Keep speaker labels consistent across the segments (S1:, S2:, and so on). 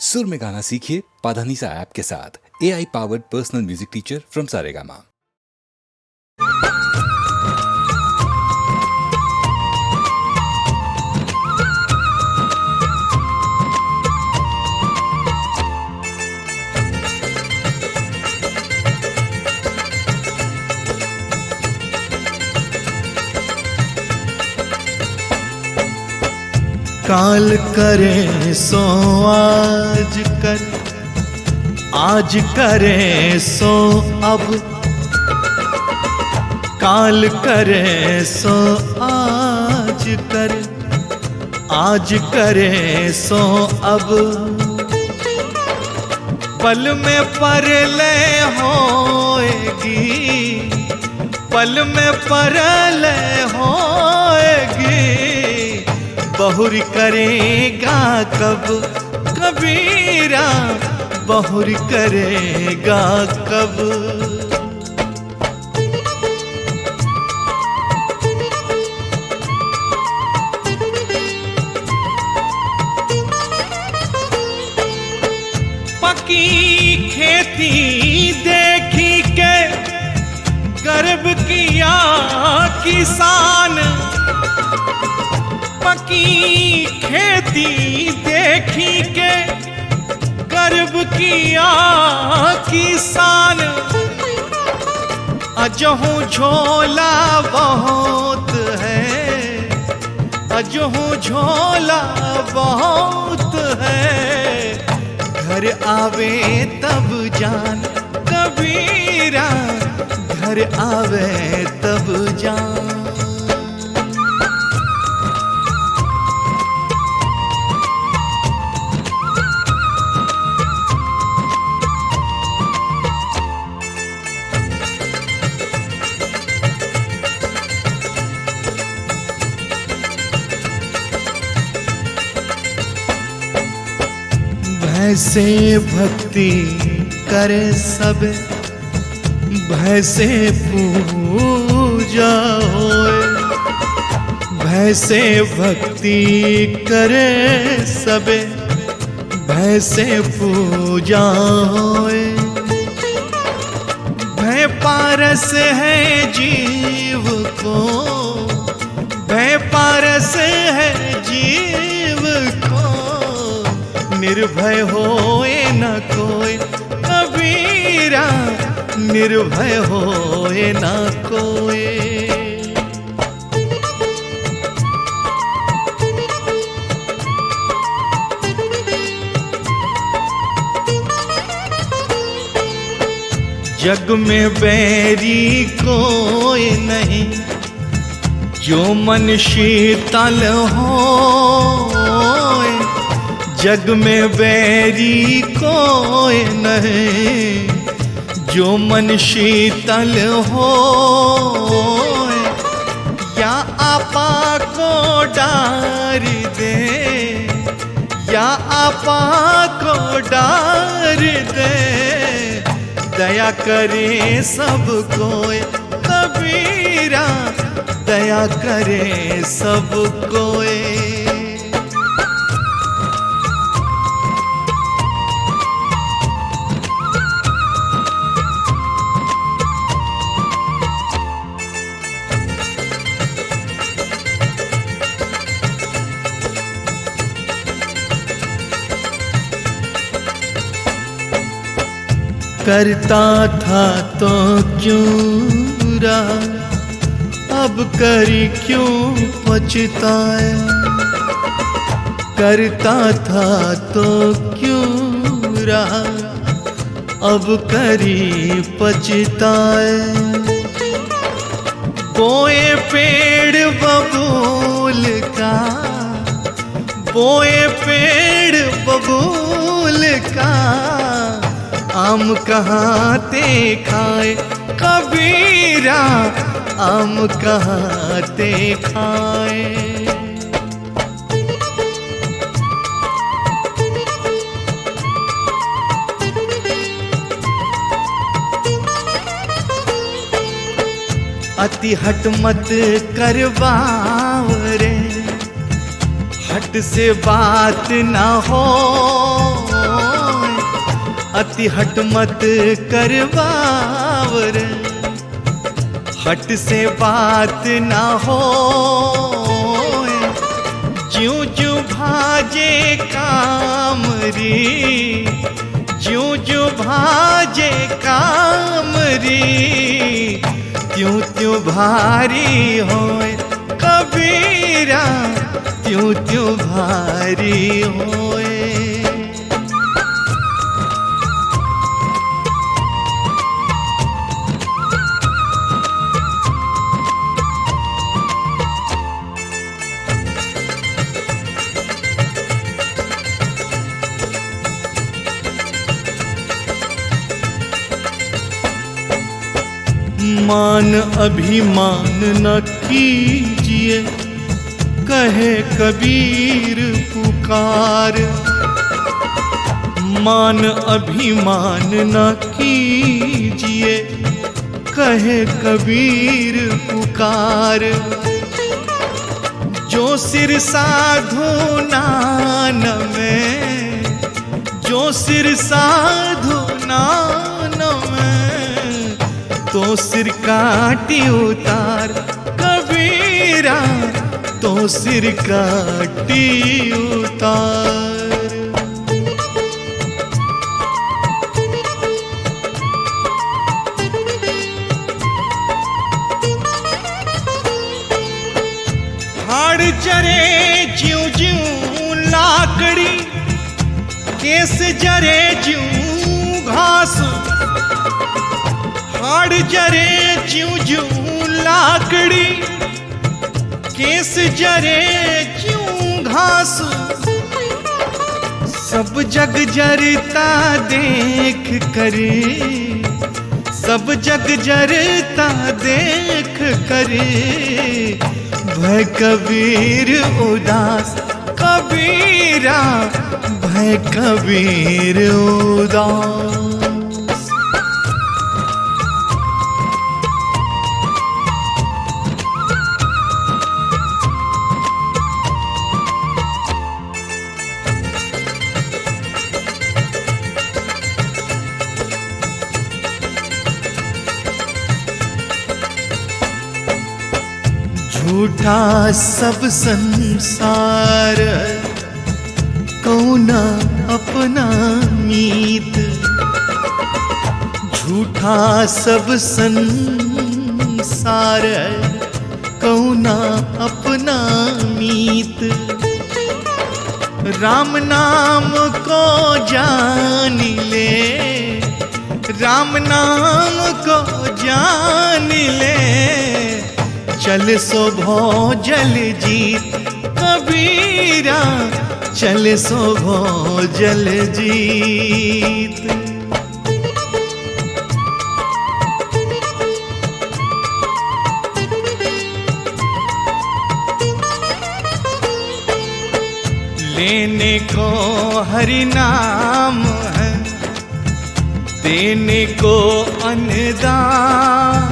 S1: सुर में गाना सीखिए पाधानीसा ऐप के साथ। AI powered personal music teacher from Saregama.
S2: काल करे सो आज कर, आज करे सो अब। काल करे सो आज कर, आज करे सो अब। पल में परले होएगी, पल में परले होएगी। बहुरी करेगा कब कबीरा, बहुरी करेगा कब। पकी खेती देखी के गर्व किया किसान। पकी खेती देखी के गर्व किया किसान। अजहू झोला बहुत है, अजहू झोला बहुत है। घर आवे तब जान कबीरा, घर आवे तब जान। भैसे भक्ति करे सब, भैसे पूजा होए। भैसे भक्ति करे सब, भैसे पूजा होए। भय पारस है जीव को, भय पारस है जीव को। निर्भय होए न कोई कबीरा, निर्भय होए न कोई। जग में बैरी कोई नहीं, जो मन शीतल होए। जग में बैरी कोई नहीं, जो मन शीतल होए। या आपा को डार दे, या आपा को डार दे। दया करे सब कोई कबीरा, दया करे सब कोई। करता था तो क्यों रहा, अब करी क्यों पछताए। करता था तो क्यों रहा, अब करी पछताए। बोए पेड़ बबूल का, बोए पेड़ बबूल का। आम कहाँ ते खाए कबीरा, आम कहाँ ते खाए। अति हट मत करवाओ रे, हट से बात ना हो। अति हट मत करवावर, हट से बात ना हो। ज्यों ज्यों भाजे कामरी, ज्यों ज्यों भाजे कामरी, त्यों त्यों भारी होए कबीरा, त्यों त्यों भारी होए। मान अभिमान न कीजिए, कहे कबीर पुकार। मान अभिमान न कीजिए, कहे कबीर पुकार। जो सिर साधु नान में, जो सिर साधु नान में, तो सिर काटी उतार कबीरा, तो सिर काटी उतार। हाड़ जरे ज्यों ज्यों लाकड़ी, केस जरे ज्यों घास। हाड़ जरे ज्यों ज्यों लाकड़ी, केस जरे ज्यों घास। सब जग जरता देख करे, सब जग जरता देख करे, भय कबीर उदास कबीरा, भय कबीर उदास। झूठा सब संसार, कौना अपना मीत। झूठा सब संसार, कौना अपना मीत। राम नाम को जान ले, राम नाम को जान ले, चल सो भो जल जीत कबीरा, चल सो भो जल जीत। लेने को हरि नाम है, देने को अन्नदान।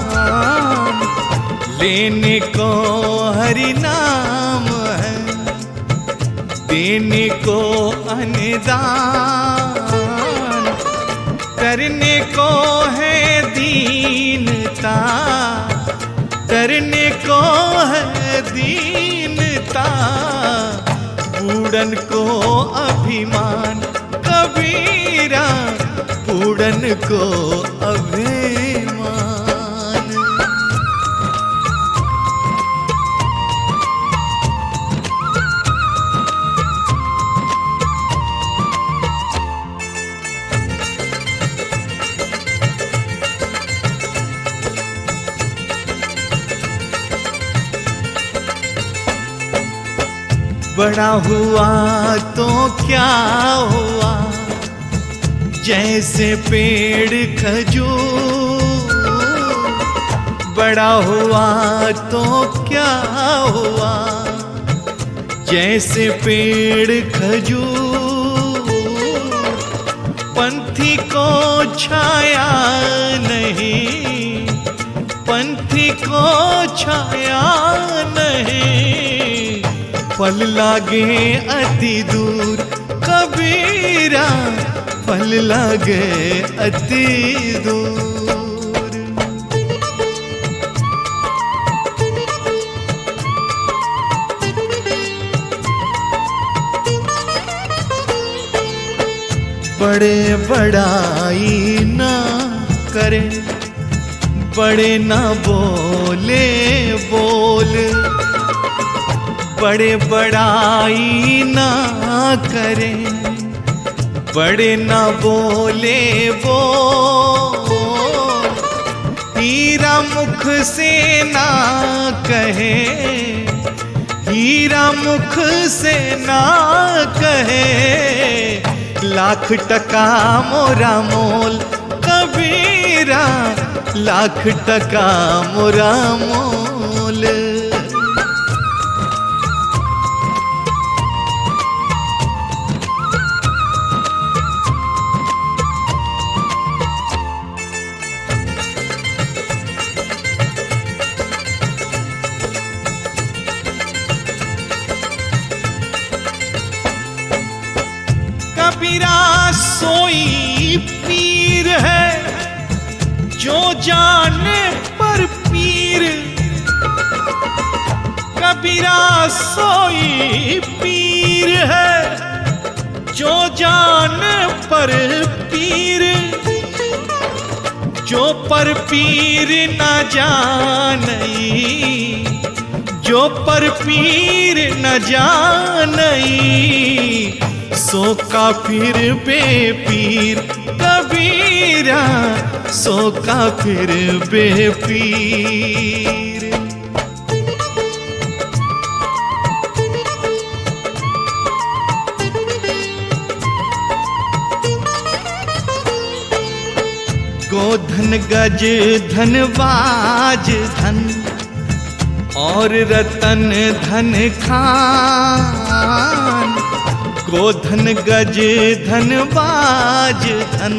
S2: लेने को हरि नाम है, देने को अन्नदान। करने को है दीनता, करने को है दीनता। बूढ़न को अभिमान कबीरा, बूढ़न को अभिमान। बड़ा हुआ तो क्या हुआ, जैसे पेड़ खजूर। बड़ा हुआ तो क्या हुआ, जैसे पेड़ खजूर। पंथी को छाया नहीं, पंथी को छाया नहीं। फल लागे अति दूर कबीरा, पल लागे अति दूर। बड़े बड़ाई ना करे, बड़े ना बोले बोल, बड़े बड़ाई ना करे, बड़े ना बोले बोल। हीरा मुख से ना कहे, हीरा मुख से ना कहे, लाख टका मोरा मोल। कबीरा लाख टका मोरा मोल। कबीरा सोई पीर है जो जाने पर पीर। कबीरा सोई पीर है जो जाने पर पीर। जो पर पीर न जानई, जो पर पीर न जानई, सो काफिर बेपीर। कबीरा सो काफिर बेपीर। गोधन गज धनबाज धन और रतन धन खान। गोधन गज धनबाज धन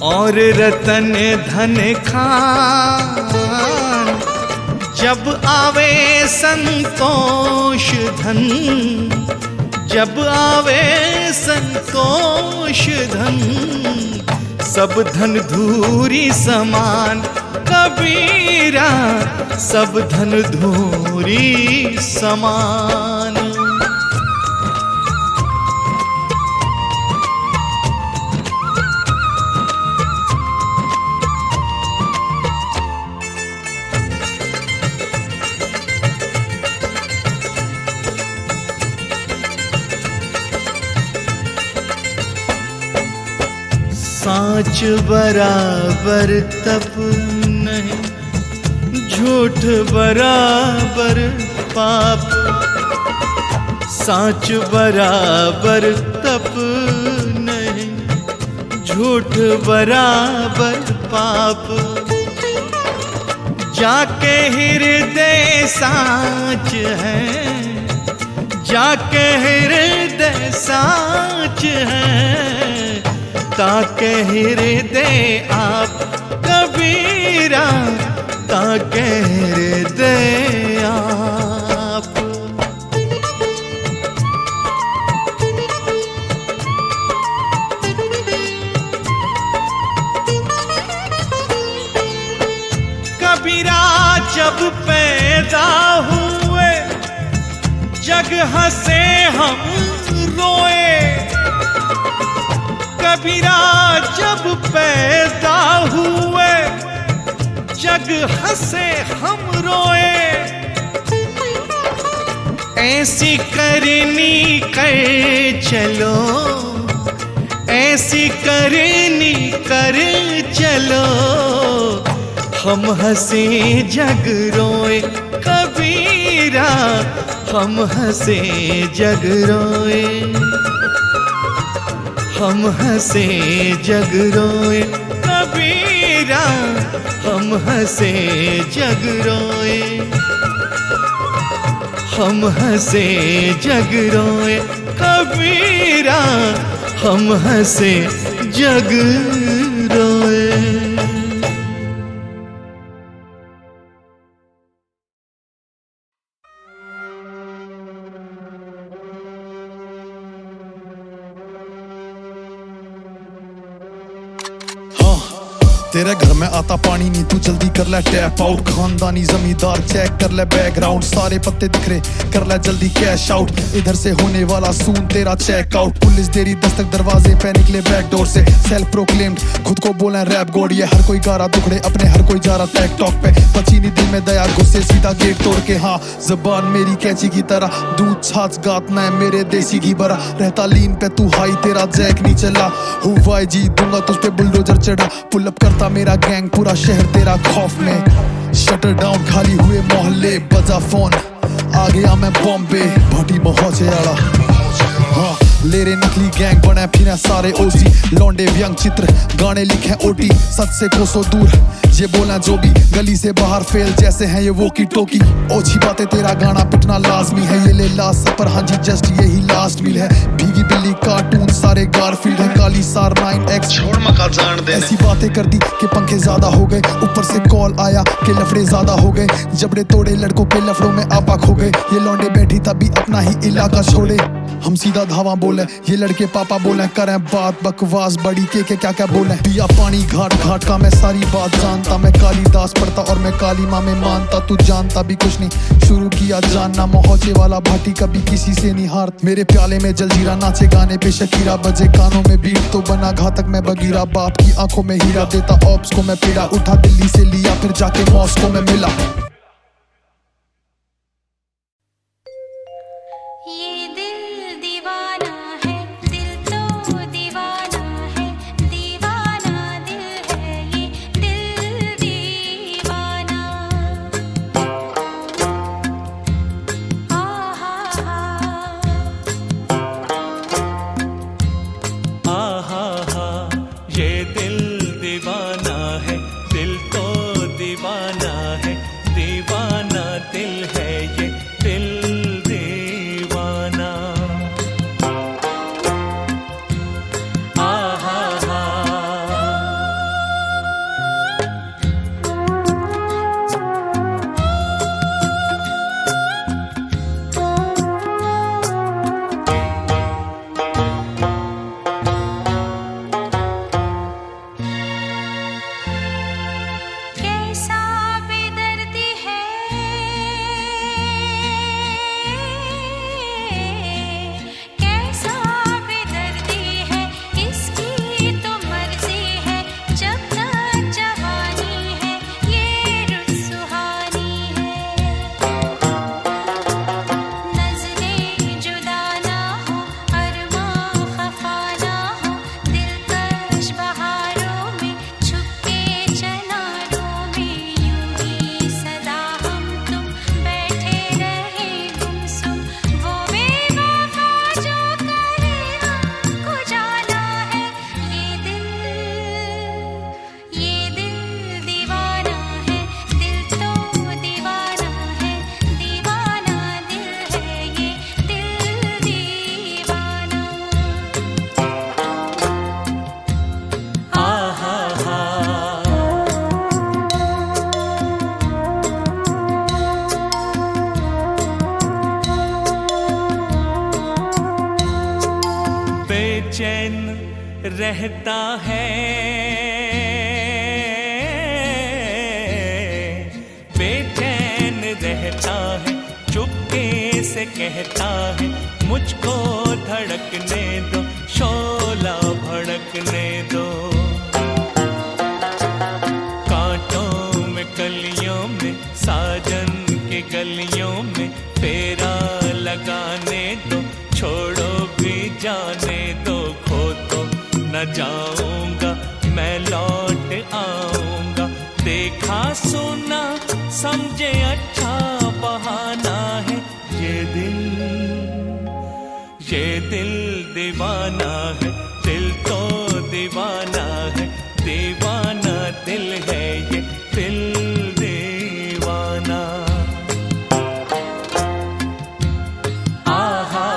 S2: और रतन धन खान। जब आवे संतोष धन, जब आवे संतोष धन, सब धन धूरी समान। कबीरा सब धन धूरी समान। साँच बराबर तप नहीं, झूठ बराबर पाप। साँच बराबर तप नहीं, झूठ बराबर पाप। जाके हृदय साँच है, जाके हृदय साँच है, ताके हृदय आप। कबीरा ताके हृदय आप। कबीरा जब पैदा हुए, जग हंसे हम रोए। कबीरा जब पैदा हुए, जग हंसे हम रोए। ऐसी करनी कर चलो, ऐसी करनी कर चलो, हम हंसे जग रोए। कबीरा हम हंसे जग रोए, हम हंसे जग रोए। कबीरा हम हंसे जग रोए, हम हंसे जग रोए। कबीरा हम हंसे जग रोए।
S3: तेरे घर में आता पानी नहीं, तू जल्दी कर ले टैप आउट। खानदानी जमींदार चेक कर ले बैकग्राउंड, सारे पत्ते दिख रहे, कर ले जल्दी कैश आउट। इधर से होने वाला सून तेरा चेक आउट। पुलिस देरी दस्तक दरवाजे पे निकले बैक डोर से, सेल्फ प्रोक्लेम्ड खुद को बोले रैप गॉड। ये हर कोई गा रहा दुखड़े अपने, हर कोई जा रहा टेक टॉक पे। बची नहीं दिल में दया, गुस्से सीधा गेट तोड़ के। हाँ जबान मेरी कैंची की तरह, दूध छाछ गातना है मेरे देसी घी भरा। रहता लीन पे तू हाई, तेरा जैक नहीं चला। हुआ जी दूंगा तुझ पे बुलडोजर चढ़ा। पुल अप करता मेरा गैंग, पूरा शहर तेरा खौफ में। शटर डाउन खाली हुए मोहल्ले, बजा फोन आ गया मैं बॉम्बे। भाटी महोचे आड़ा हाँ ले रे नकली गैंग बने फिर सारे ओसी। लौंडे व्यंग चित्र गाने लिखे ओटी, सच से कोसों दूर ये बोला जो भी। गली से बाहर फेल जैसे हैं ये वोकी टोकी। ओछी बातें तेरा गाना पिटना लाजमी है। ये ले लास्ट सफर हाँ जी जस्ट यही लास्ट मिल है। भीगी बिल्ली कार्टून सारे गारफील्ड है। काली सार 9X
S4: छोड़ मका जान देने।
S3: ऐसी बातें कर दी कि पंखे ज्यादा हो गए। ऊपर से कॉल आया कि लफड़े ज्यादा हो गए। जबड़े तोड़े लड़कों के लफड़ों में आपा खो गए। ये लौंडे बैठी तभी अपना ही इलाका छोड़े। हम सीधा धावा बोले, ये लड़के पापा बोले। करें बात बकवास बड़ी के क्या क्या बोले। पिया पानी घाट घाट का मैं सारी बात जानता। मैं कालीदास पढ़ता और मैं काली माँ में मानता। तू जानता भी कुछ नहीं, शुरू किया जानना। मोहचे वाला भाटी कभी किसी से नहीं हार। मेरे प्याले में जलजीरा नाचे गाने पे शकीरा। बजे कानों में बीट तो बना घातक मैं बगीरा। बाप की आंखों में हीरा देता ऑप्स को मैं पीड़ा। उठा दिल्ली से लिया फिर जाके मॉस्को में मिला।
S5: ये दिल दीवाना है, दिल तो दीवाना है। दीवाना दिल है, ये दिल दीवाना।
S2: आहा ये दिल दीवाना है, दिल तो दीवाना है। दीवाना दिल है ये दिल दीवाना। आहा
S5: कैसा बेदर्दी है, कैसा बेदर्दी है। इसकी तो मर्जी है, जब तक जवानी है ये रुत सुहानी है। नजरें जुदा ना हो, अरमां खफा ना हो। दिलकश बहारों में छुपके चनारों में। यूं ही सदा हम तुम बैठे रहे गुमसुम। वो बेवफा जो करे हमको जाना है। ये दिल दीवाना है, दिल तो दीवाना है। दीवाना दिल है, ये दिल दीवाना।
S2: आहा बेचैन रहता है, बेचैन रहता है। चुपके से कहता है मुझको धड़कने दो, शोला भड़कने दो। कांटों में कलियों में साजन के गलियों में फेरा लगाने दो। छोड़ो भी जाने दो, खो तो न जाऊंगा मैं लौट आऊंगा। देखा सुना समझे अच्छा बहाना है। ये दिल दीवाना है, दिल तो दीवाना है। दीवाना दिल है ये दिल दीवाना। आहा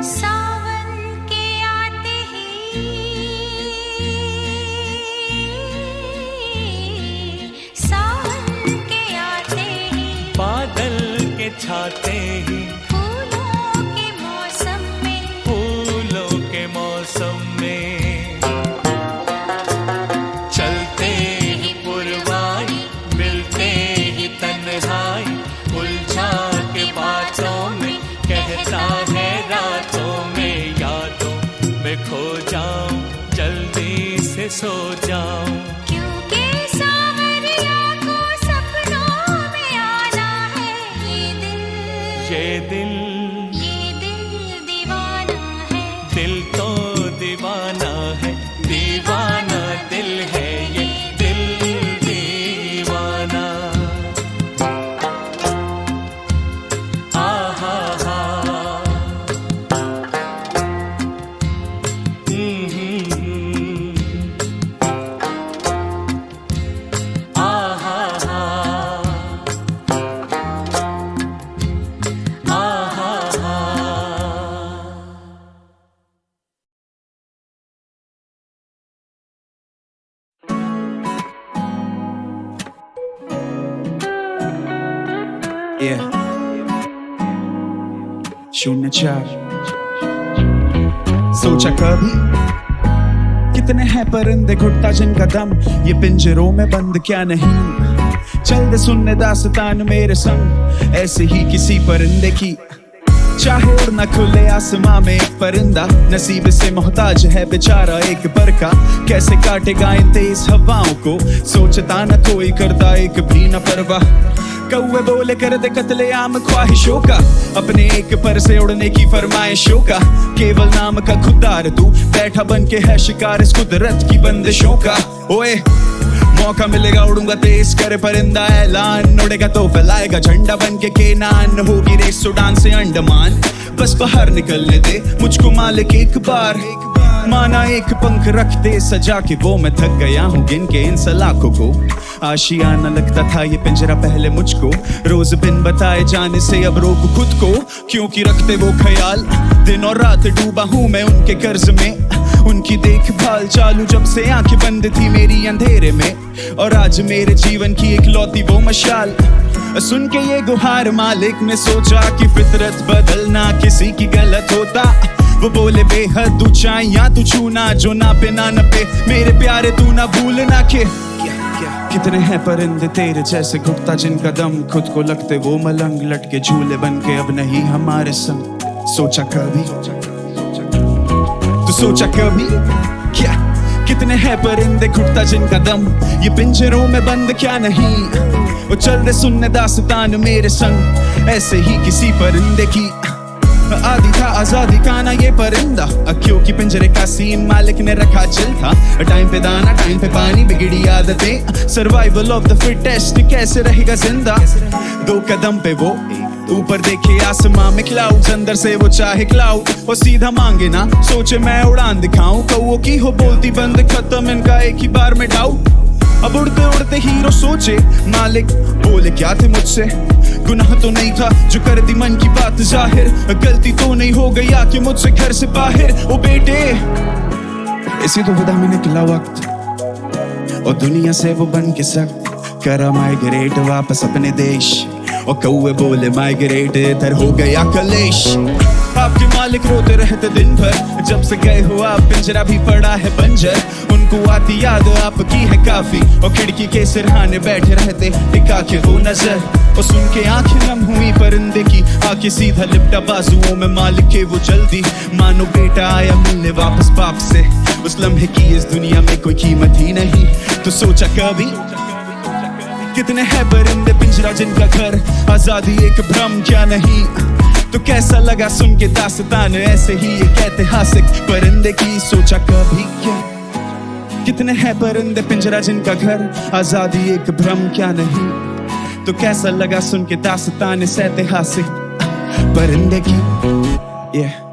S5: सावन के
S2: छाते ही
S5: फूलों के मौसम में,
S2: फूलों के मौसम में चलते ही पुरवाई, मिलते ही तन्हाई, उलझा के बातों में, कहता है रातों में, यादों में खो जाऊं, जल्दी से सो जाऊं।
S5: क्योंकि सांवरिया को सपनों में आना है। ये दिल दीवाना है,
S2: दिल तो दीवाना है, दीवाना दिल है ये, दिल दीवाना। आहा हा आहा हा आहा हा।
S4: Yeah. 04 सोचा कभी कितने हैं परिंदे घुटता जिनका दम ये पिंजरों में बंद क्या नहीं। चल दे सुनने दास्तान मेरे संग ऐसे ही किसी परिंदे की। चाहे उड़ना खुले आसमां में एक परिंदा, नसीब से मोहताज है बेचारा एक पर का। कैसे काटेगा इन तेज हवाओं को, सोचता न कोई करता एक भी न परवाह। कौवे बोले कर दे कत्ले आम ख्वाहिशों का, अपने एक पर से उड़ने की फरमाइशों का। केवल नाम का खुदार तू बैठा बन के है शिकार इस कुदरत की बंदिशों का। ओए मौका मिलेगा उड़ूंगा तेज करे परिंदा ऐलान, उड़ेगा तो फैलाएगा झंडा बन के केनान। होगी रेस सूडान से अंडमान, बस बाहर निकलने दे मुझको मालिक एक बार। माना एक पंख रख दे सजा के, वो मैं थक गया हूँ गिन के इन सलाखों को। आशियाना लगता था ये पिंजरा पहले मुझको, रोज बिन बताए जाने से अब रोक खुद को। क्योंकि रखते वो ख्याल दिन और रात डूबा हूँ मैं उनके कर्ज में। उनकी देखभाल चालू जब से आंखें बंद थी मेरी अंधेरे में, और आज मेरे जीवन की एक लौती वो मशाल। सुन के ये गुहार मालिक ने सोचा कि फितरत बदलना किसी की गलत होता। वो बोले बेहद ऊंचाइयां तू छूना, जो ना पे ना न पे मेरे प्यारे तू ना भूलना के। कितने हैं परिंदे तेरे जैसे घुटता जिनका दम, खुद को लगते वो मलंग लटके झूले बन के अब नहीं हमारे संग। सोचा कभी तो सोचा कभी क्या, कितने हैं परिंदे घुटता जिनका दम ये पिंजरों में बंद क्या नहीं। वो चल दे सुनने दास्तान मेरे संग ऐसे ही किसी परिंदे की। आदि था आजादी का ना ये परिंदा, क्योंकि पिंजरे का सीन मालिक ने रखा चिल था। टाइम पे दाना टाइम पे पानी बिगड़ी आदतें, सर्वाइवल ऑफ द फिटेस्ट कैसे रहेगा जिंदा। 2 कदम पे वो ऊपर देखे आसमां में क्लाउड्स, अंदर से वो चाहे क्लाउड और सीधा मांगे ना सोचे मैं उड़ान दिखाऊं। कौओं की हो बोलती बंद खत्म इनका एक ही बार में डाउट। अब उड़ते उड़ते हीरो सोचे मालिक बोले क्या थे मुझसे। गुनाह तो नहीं था जो कर दी मन की बात जाहिर, गलती तो नहीं हो गई आके मुझसे घर से बाहर। ओ बेटे इसी दुविधा में निकला वक्त, और दुनिया से वो बन के सख्त करा माइग्रेट वापस अपने देश। और कौवे बोले माइग्रेट इधर हो गया कलेश। आपके मालिक रोते रहते दिन भर, जब से गए हो आप पिंजरा भी पड़ा है बंजर। उनको आती याद आपकी है काफी, और खिड़की के सिरहाने बैठे रहते टिका के वो नजर। और सुन के आंखें नम हुई परिंदे की, आके सीधा लिपटा बाजुओं में मालिक के वो जल्दी। मानो बेटा आया मिलने वापस बाप से, उस लम्हे की इस दुनिया में कोई कीमत ही नहीं। तो सोचा कभी कितने हैं परिंदे पिंजरा जिनका घर, आजादी एक भ्रम क्या नहीं। तो कैसा लगा सुन के दास्तान ऐसे ही एक ऐतिहासिक परिंदे की। सोचा कभी क्या कितने हैं परिंदे पिंजरा जिनका घर, आजादी एक भ्रम क्या नहीं। तो कैसा लगा सुन के दास्तान इस ऐतिहासिक परिंदे की। yeah.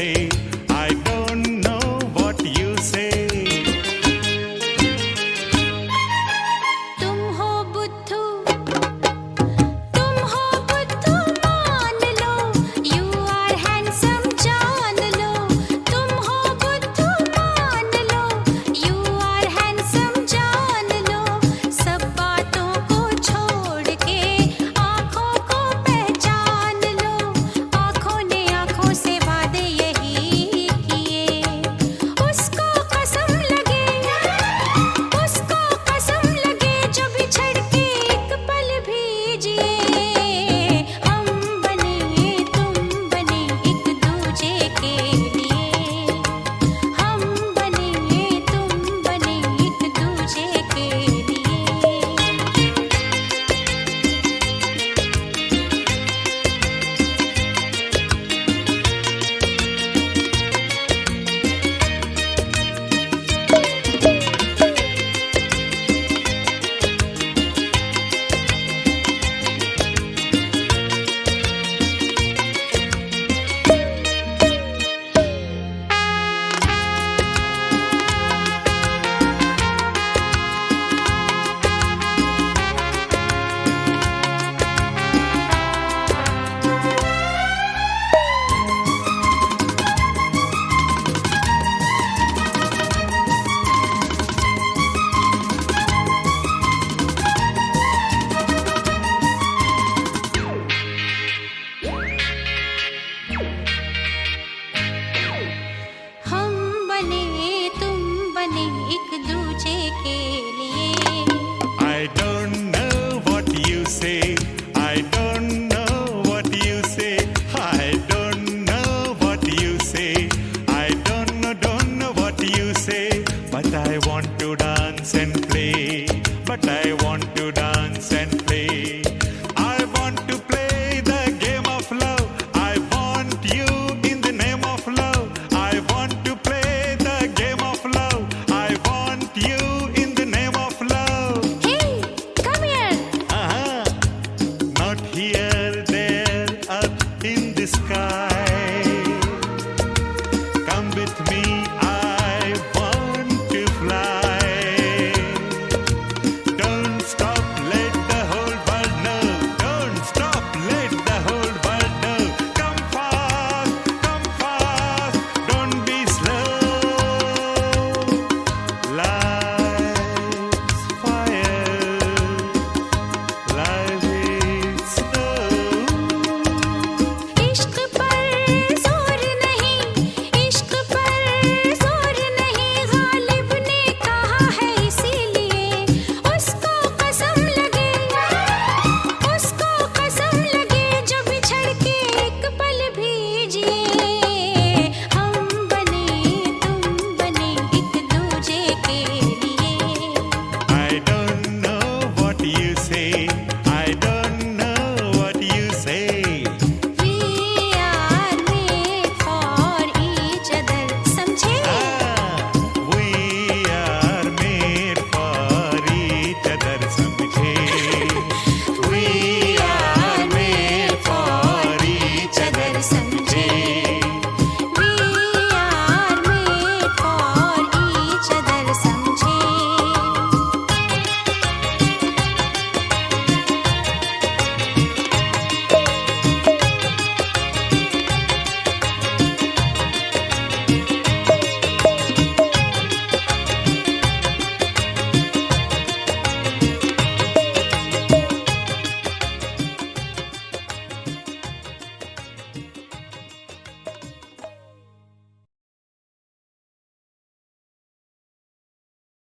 S6: से